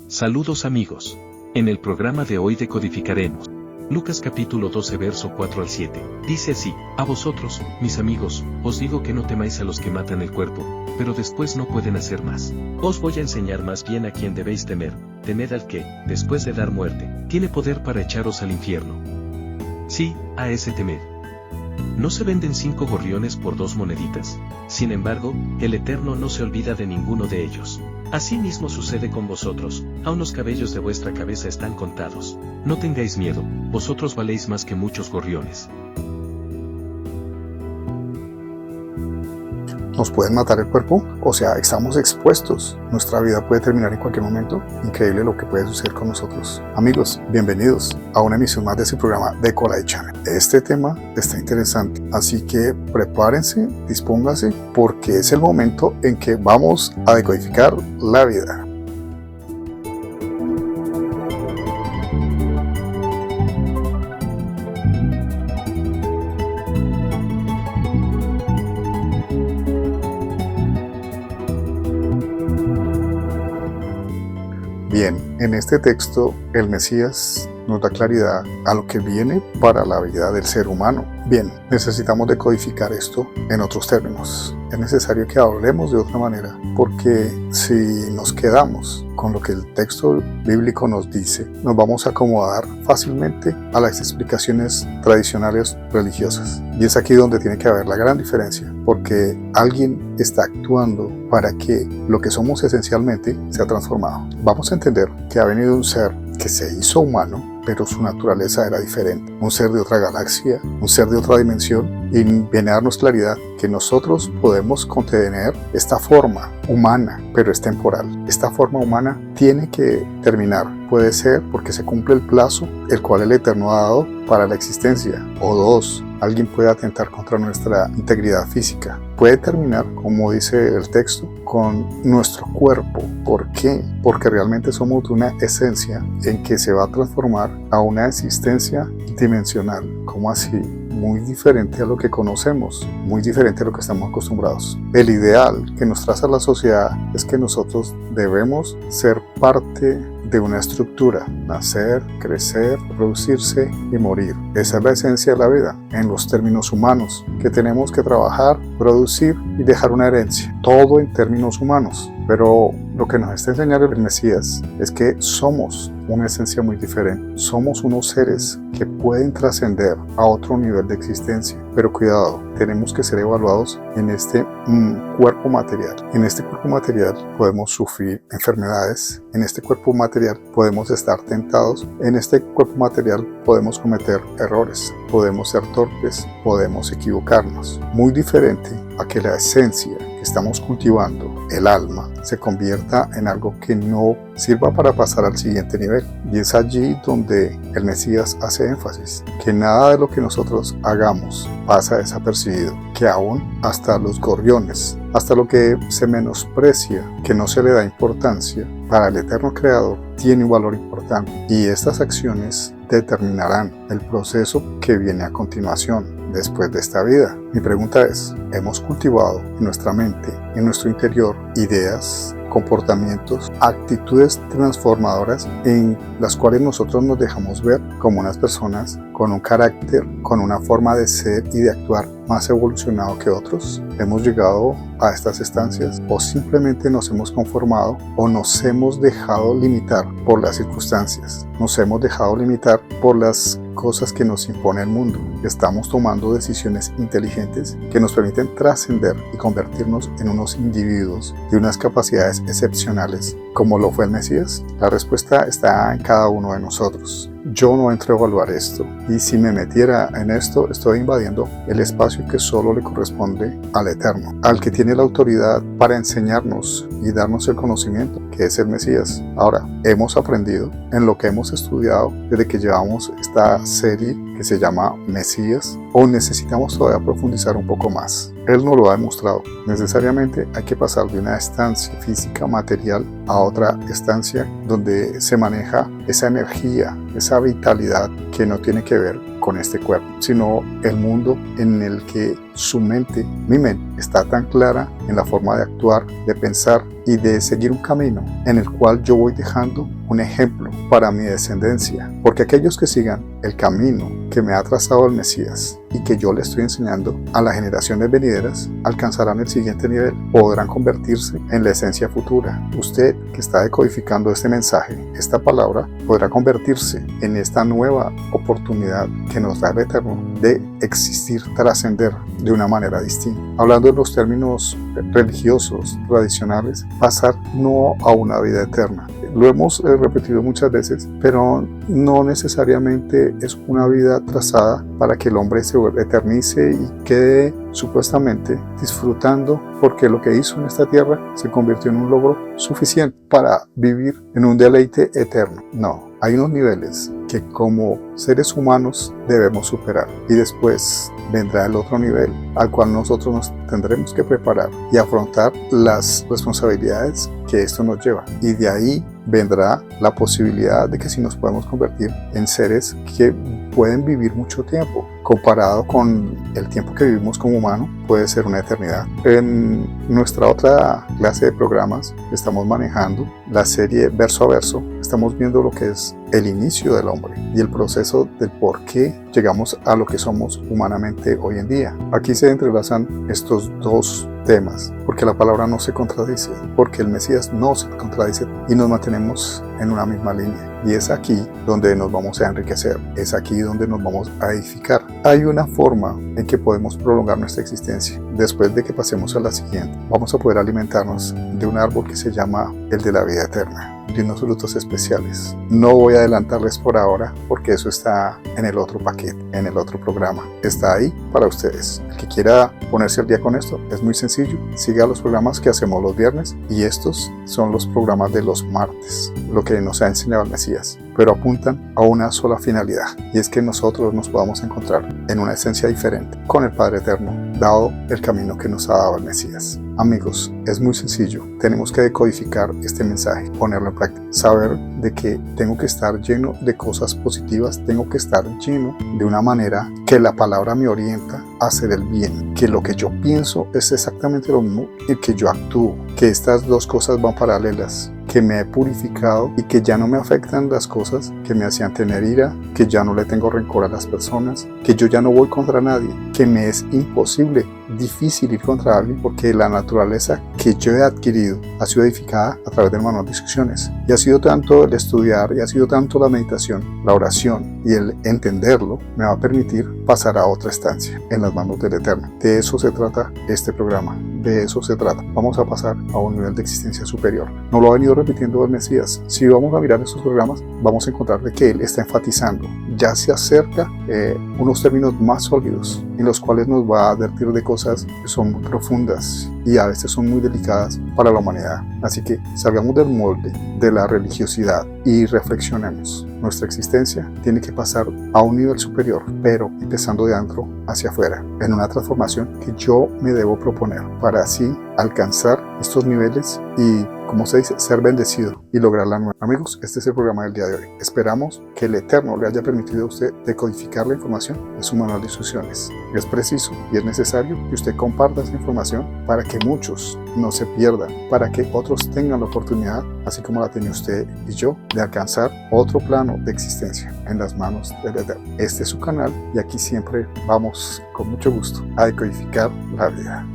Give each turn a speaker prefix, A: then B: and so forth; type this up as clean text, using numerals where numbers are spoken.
A: Saludos amigos. En el programa de hoy decodificaremos Lucas capítulo 12 verso 4 al 7. Dice así: A vosotros, mis amigos, os digo que no temáis a los que matan el cuerpo, pero después no pueden hacer más. Os voy a enseñar más bien a quién debéis temer. Temed al que, después de dar muerte, tiene poder para echaros al infierno. Sí, a ese temed. ¿No se venden 5 gorriones por 2 moneditas? Sin embargo, el Eterno no se olvida de ninguno de ellos. Así mismo sucede con vosotros, aun los cabellos de vuestra cabeza están contados. No tengáis miedo, vosotros valéis más que muchos gorriones.
B: Nos pueden matar el cuerpo, o sea, estamos expuestos. Nuestra vida puede terminar en cualquier momento. Increíble lo que puede suceder con nosotros. Amigos, bienvenidos a una emisión más de este programa de Coraje Channel. Este tema está interesante, así que prepárense, dispónganse, porque es el momento en que vamos a decodificar la vida. Bien, en este texto el Mesías nos da claridad a lo que viene para la vida del ser humano. Bien, necesitamos decodificar esto en otros términos. Es necesario que hablemos de otra manera, porque si nos quedamos con lo que el texto bíblico nos dice, nos vamos a acomodar fácilmente a las explicaciones tradicionales religiosas. Y es aquí donde tiene que haber la gran diferencia, porque alguien está actuando para que lo que somos esencialmente sea transformado. Vamos a entender que ha venido un ser que se hizo humano, pero su naturaleza era diferente. Un ser de otra galaxia, un ser de otra dimensión, y viene a darnos claridad que nosotros podemos contener esta forma humana, pero es temporal. Esta forma humana tiene que terminar. Puede ser porque se cumple el plazo el cual el Eterno ha dado para la existencia. O 2, alguien puede atentar contra nuestra integridad física. Puede terminar, como dice el texto, con nuestro cuerpo. ¿Por qué? Porque realmente somos de una esencia en que se va a transformar a una existencia dimensional. ¿Cómo así? Muy diferente a lo que conocemos, muy diferente a lo que estamos acostumbrados. El ideal que nos traza la sociedad es que nosotros debemos ser parte de una estructura: nacer, crecer, reproducirse y morir. Esa es la esencia de la vida, en los términos humanos, que tenemos que trabajar, producir y dejar una herencia. Todo en términos humanos. Pero lo que nos está enseñando el Mesías es que somos una esencia muy diferente. Somos unos seres que pueden trascender a otro nivel de existencia. Pero cuidado, tenemos que ser evaluados en este cuerpo material. En este cuerpo material podemos sufrir enfermedades. En este cuerpo material podemos estar tentados. En este cuerpo material podemos cometer errores. Podemos ser torpes. Podemos equivocarnos. Muy diferente a que la esencia que estamos cultivando, el alma, se convierta en algo que no sirva para pasar al siguiente nivel. Y es allí donde el Mesías hace énfasis, que nada de lo que nosotros hagamos pasa desapercibido, que aún hasta los gorriones, hasta lo que se menosprecia, que no se le da importancia, para el Eterno Creador tiene un valor importante. Y estas acciones determinarán el proceso que viene a continuación, después de esta vida. Mi pregunta es: ¿hemos cultivado en nuestra mente, en nuestro interior, ideas, comportamientos, actitudes transformadoras en las cuales nosotros nos dejamos ver como unas personas con un carácter, con una forma de ser y de actuar más evolucionado que otros? ¿Hemos llegado a estas estancias o simplemente nos hemos conformado o nos hemos dejado limitar por las circunstancias? Nos hemos dejado limitar por las cosas que nos impone el mundo. Estamos tomando decisiones inteligentes que nos permiten trascender y convertirnos en unos individuos de unas capacidades excepcionales, como lo fue el Mesías. La respuesta está en cada uno de nosotros. Yo no entro a evaluar esto, y si me metiera en esto, estoy invadiendo el espacio que solo le corresponde al Eterno, al que tiene la autoridad para enseñarnos y darnos el conocimiento, que es el Mesías. Ahora, hemos aprendido en lo que hemos estudiado desde que llevamos esta serie que se llama Mesías, o necesitamos todavía profundizar un poco más. Él nos lo ha demostrado. Necesariamente hay que pasar de una estancia física material a otra estancia donde se maneja esa energía, esa vitalidad que no tiene que ver con este cuerpo, sino el mundo en el que su mente, mi mente, está tan clara en la forma de actuar, de pensar y de seguir un camino en el cual yo voy dejando un ejemplo para mi descendencia. Porque aquellos que sigan el camino que me ha trazado el Mesías y que yo le estoy enseñando a las generaciones venideras, alcanzarán el siguiente nivel, podrán convertirse en la esencia futura. Usted que está decodificando este mensaje, esta palabra, podrá convertirse en esta nueva oportunidad que nos da el Eterno de existir, trascender de una manera distinta. Hablando en los términos religiosos, tradicionales, pasar no a una vida eterna. Lo hemos repetido muchas veces, pero no necesariamente es una vida trazada para que el hombre se eternice y quede supuestamente disfrutando porque lo que hizo en esta tierra se convirtió en un logro suficiente para vivir en un deleite eterno. No, hay unos niveles que como seres humanos debemos superar y después vendrá el otro nivel al cual nosotros nos tendremos que preparar y afrontar las responsabilidades que esto nos lleva, y de ahí vendrá la posibilidad de que si nos podemos convertir en seres que pueden vivir mucho tiempo. Comparado con el tiempo que vivimos como humano, puede ser una eternidad. En nuestra otra clase de programas estamos manejando la serie Verso a Verso. Estamos viendo lo que es el inicio del hombre y el proceso del por qué llegamos a lo que somos humanamente hoy en día. Aquí se entrelazan estos dos temas, porque la palabra no se contradice, porque el Mesías no se contradice y nos mantenemos en una misma línea. Y es aquí donde nos vamos a enriquecer, es aquí donde nos vamos a edificar. Hay una forma en que podemos prolongar nuestra existencia. Después de que pasemos a la siguiente, vamos a poder alimentarnos de un árbol que se llama el de la vida eterna, de unos frutos especiales. No voy a adelantarles por ahora porque eso está en el otro paquete, en el otro programa. Está ahí para ustedes. El que quiera ponerse al día con esto es muy sencillo. Siga los programas que hacemos los viernes y estos son los programas de los martes, lo que nos ha enseñado el Mesías, pero apuntan a una sola finalidad, y es que nosotros nos podamos encontrar en una esencia diferente con el Padre Eterno, dado el camino que nos ha dado el Mesías. Amigos, es muy sencillo. Tenemos que decodificar este mensaje, ponerlo en práctica, saber de que tengo que estar lleno de cosas positivas, tengo que estar lleno de una manera que la palabra me orienta a hacer el bien, que lo que yo pienso es exactamente lo mismo y que yo actúo, que estas dos cosas van paralelas, que me he purificado y que ya no me afectan las cosas que me hacían tener ira, que ya no le tengo rencor a las personas, que yo ya no voy contra nadie, que me es imposible, difícil ir contra alguien porque la naturaleza que yo he adquirido ha sido edificada a través del manual de instrucciones, y ha sido tanto el estudiar y ha sido tanto la meditación, la oración y el entenderlo me va a permitir pasar a otra estancia en las manos del Eterno. De eso se trata este programa, de eso se trata. Vamos a pasar a un nivel de existencia superior. Nos lo ha venido repitiendo el Mesías. Si vamos a mirar estos programas, vamos a encontrar de que Él está enfatizando, ya se acerca unos términos más sólidos en los cuales nos va a advertir de cosas que son muy profundas y a veces son muy delicadas para la humanidad. Así que salgamos del molde de la religiosidad y reflexionemos. Nuestra existencia tiene que pasar a un nivel superior, pero empezando de adentro hacia afuera, en una transformación que yo me debo proponer para así alcanzar estos niveles y, como se dice, ser bendecido y lograr la nueva. Amigos, este es el programa del día de hoy. Esperamos que el Eterno le haya permitido a usted decodificar la información en su manual de instrucciones. Es preciso y es necesario que usted comparta esa información para que muchos no se pierdan, para que otros tengan la oportunidad, así como la tiene usted y yo, de alcanzar otro plano de existencia en las manos del Eterno. Este es su canal y aquí siempre vamos con mucho gusto a decodificar la vida.